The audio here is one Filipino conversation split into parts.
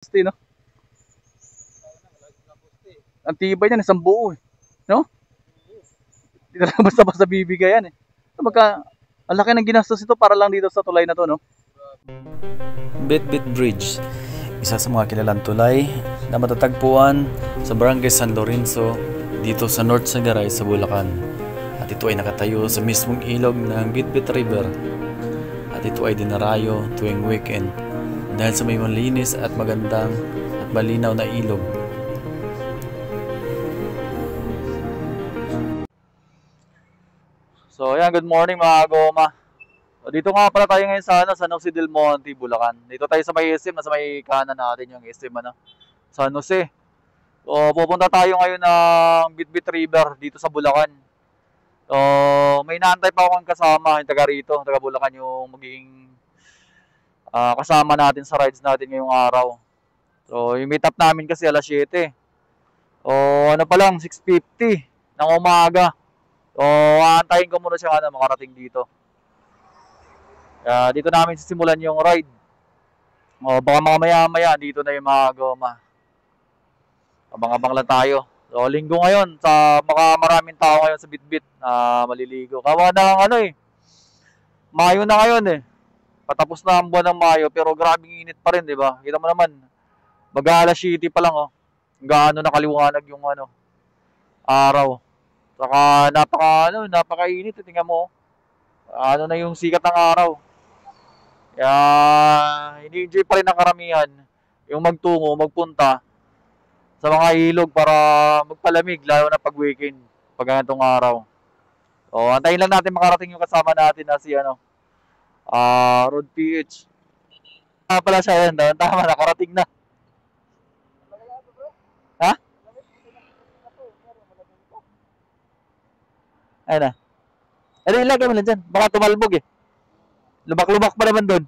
Poste, no? Ang tibay niyan, isang buo eh. No? Hindi na basta-basta bibigayan eh. Ang laki ng ginastos ito para lang dito sa tulay na to, no? Bitbit Bridge, isa sa mga kilalang tulay na matatagpuan sa Barangay San Lorenzo dito sa North Sagaray sa Bulacan. At ito ay nakatayo sa mismong ilog ng Bitbit River. At ito ay dinarayo tuwing weekend dahil sa may malinis at magandang at malinaw na ilog. So ayan, good morning mga goma. So, dito nga pala tayo ngayon sa San Jose del Monte, Bulacan. Dito tayo sa may SM, nasa may kanan natin yung SM San Jose. So pupunta tayo ngayon ng Bitbit River dito sa Bulacan. So may naantay pa akong kasama, yung taga rito, taga Bulacan yung magiging kasama natin sa rides natin ngayong araw. So yung meet up namin kasi alas 7. So ano pa lang, 6:50 ng umaga. So, aantayin ko muna siya makarating dito. Dito namin sisimulan yung ride. O, baka maya-maya dito na yung mga goma. Abang-abang lang tayo. So, linggo ngayon, maraming tao ngayon sa Bitbit na maliligo. Kawa na Mayo na ngayon eh. Patapos na ang buwan ng Mayo, pero grabing init pa rin, di ba? Kita mo naman, mag-alas 7 pa lang, gaano nakaliwanag yung araw. Saka napakainit, tingnan mo. Ano na yung sikat ng araw. Kaya ini-enjoy pa rin ng karamihan yung magpunta sa mga ilog para magpalamig, lalo na pag weekend, pag ganitong araw. So, antayin lang natin makarating yung kasama natin na si Rod PH. Pala siya yan, tama, nakarating na. Ha? Ayun na. Ano ilagay mo lang dyan? Baka tumalbog eh. Lubak-lubak pa naman doon.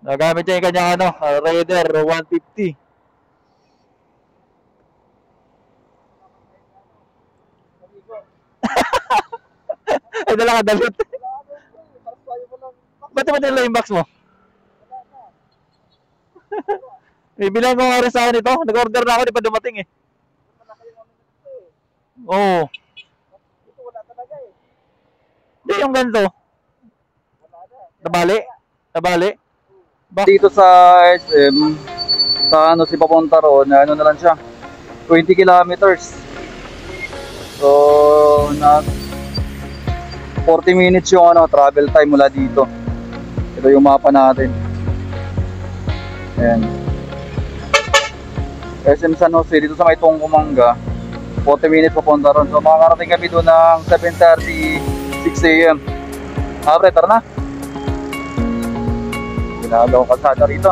Nagamit niya yung kanyang Raider 150. Ay, dala ka dalit. Ba't mo nila yung box mo? Bibilang ko nga rin sa akin ito. Nag-order na ako, di pa dumating eh. Oo. Hindi yung ganito. Nabali. Dito sa SM, sa si papunta roon, na lang siya. 20 kilometers. So, 40 minutes yung travel time mula dito. Ito yung mapa natin. Ayan. SM San Jose, dito sa may Tungkumanga. 40 minutes papunta roon. So, makakarating kami doon ng 7:30 6 AM. Pre, tara na. Ginagawa kalsada rito.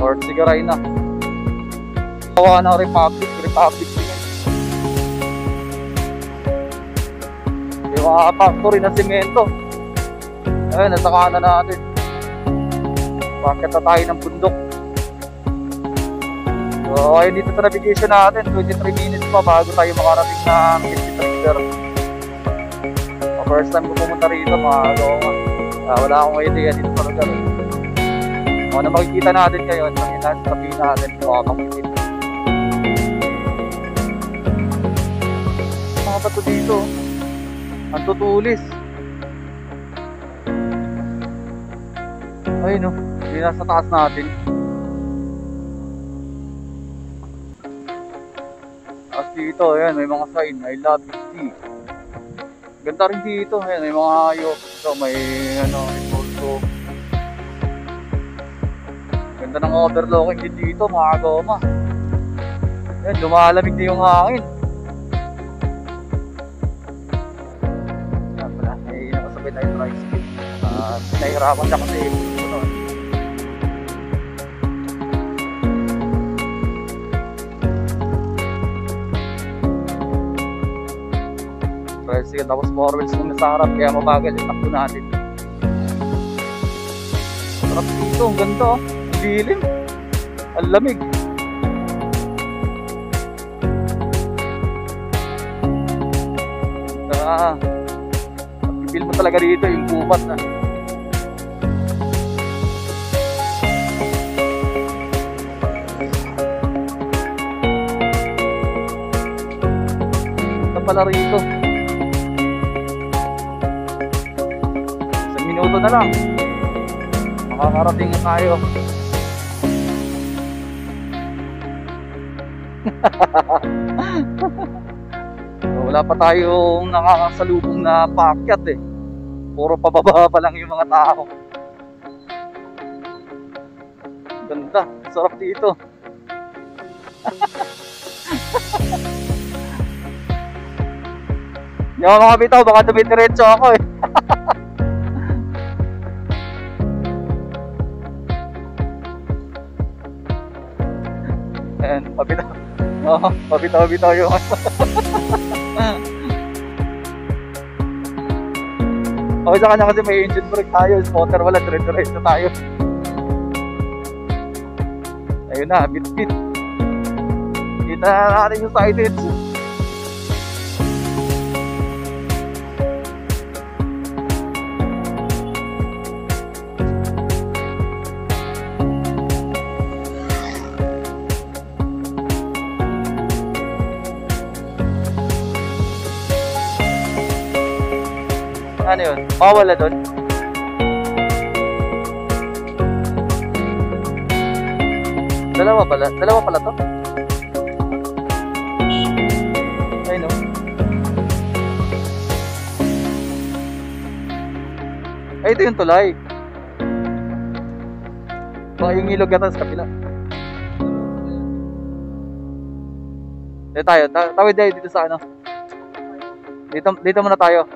North Sagaray na. Kawa ng Republic din. Yung mga factory na simento. Ayun, nasa kanan natin. Bakit na tayo ng bundok. So, ayun dito sa navigation natin, 23 minutes pa bago tayo makarating ng Bitbit River. First time ko pumunta rito, mga goma. Wala akong idea dito sa lugar. Ano makikita natin ngayon, ang inasabi natin, makakamitin. Mga bato dito, ang tutulis. Ayun hindi nasa taas natin. Dito, ayan, may mga sign, I love you. Ganda rin dito, ayan, may mga hayop. Ito, may also. Ganda ng overlooking din dito, mga goma. Ayan, lumalamig din yung hangin. Ayan pala, may nakasabay tayo tricycle. Pinahirapan siya kasi tricycle, tapos forwards kung nasa harap, kaya mabagal yung takbo natin. Sarap dito, ang ganda ang dilim, ang lamig. Pag-feel mo talaga dito yung gubat na. Ito pala rito. Isang minuto na lang. Makakarating na tayo. Wala pa tayong nakakasalubong na paakyat eh. Puro pababa pa lang yung mga tao. Ganda, sarap dito. Hindi ako makabitaw, baka dumidiretso ako eh. Ayan, pabitaw. Oo, pabitaw-bitaw yung okay sa kanya kasi may engine brake tayo, spotter wala, dire-diretso tayo. Ayun na, bit-bit. Kita na natin yung sided. Ano yun? Mawala doon? Dalawa pala to? Ay no. Ay, ito yung tulay. Baka yung ilog yata sa kapila. Tawid tayo dito sa ano. Dito muna tayo.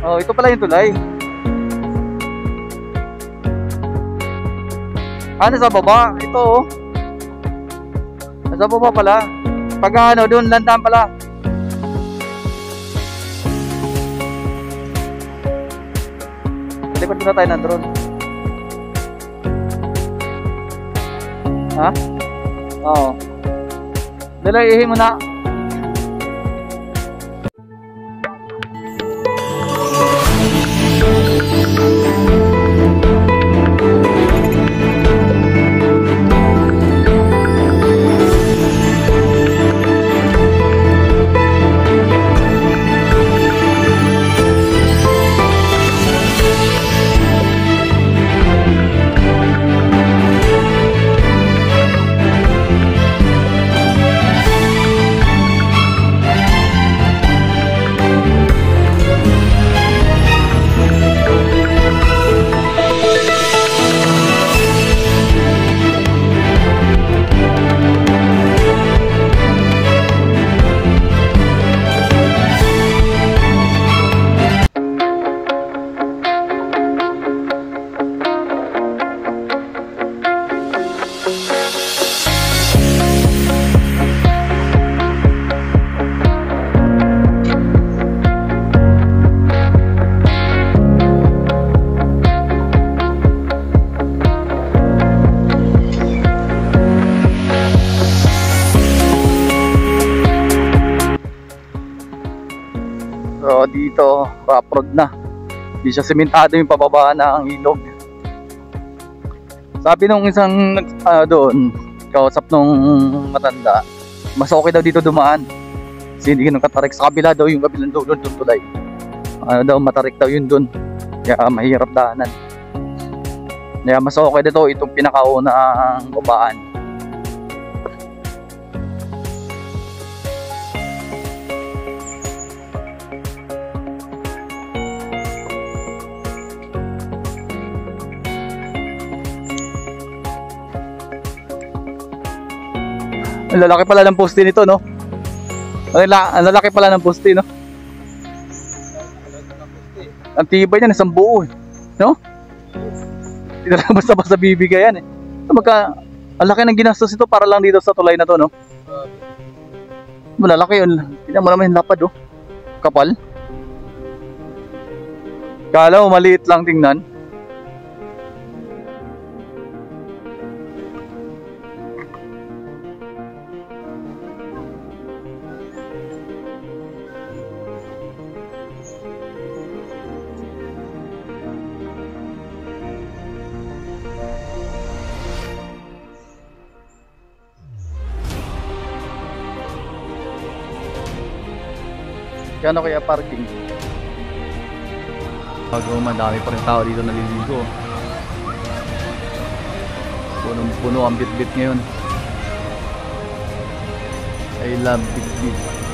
Oh, ito pala yung tulay. Ano sa baba? Ito oh. Sa baba pala. Pag ano, doon landaan pala. Lipat na tayo ng drone. Ha? Oo. Dala, ihi mo na. So dito, rough road na. Hindi siya sementado yung pababa ng ilog. Sabi nung isang doon, kausap nung matanda, mas okay daw dito dumaan. Kasi hindi ganun katarik. Sa kabila daw yung kabilang dulo doon tulay. Ano daw, matarik daw yun doon. Kaya mahirap daanan. Kaya mas okay dito itong pinakaunang babaan. Ang lalaki pala ng poste nito, no? Ang lalaki pala ng poste, no? Ang tibay niyan, isang buo, eh. No? Hindi na basta-basta bibigay yan, eh. Ang laki ng ginastos ito para lang dito sa tulay na to, no? Malalaki yun. Tingnan mo naman yung lapad, oh. Kapal. Kala mo maliit lang tingnan. Kano kaya parking? Bago madami pa rin tao dito naliligo. Punong-puno ang Bitbit ngayon. I love Bitbit.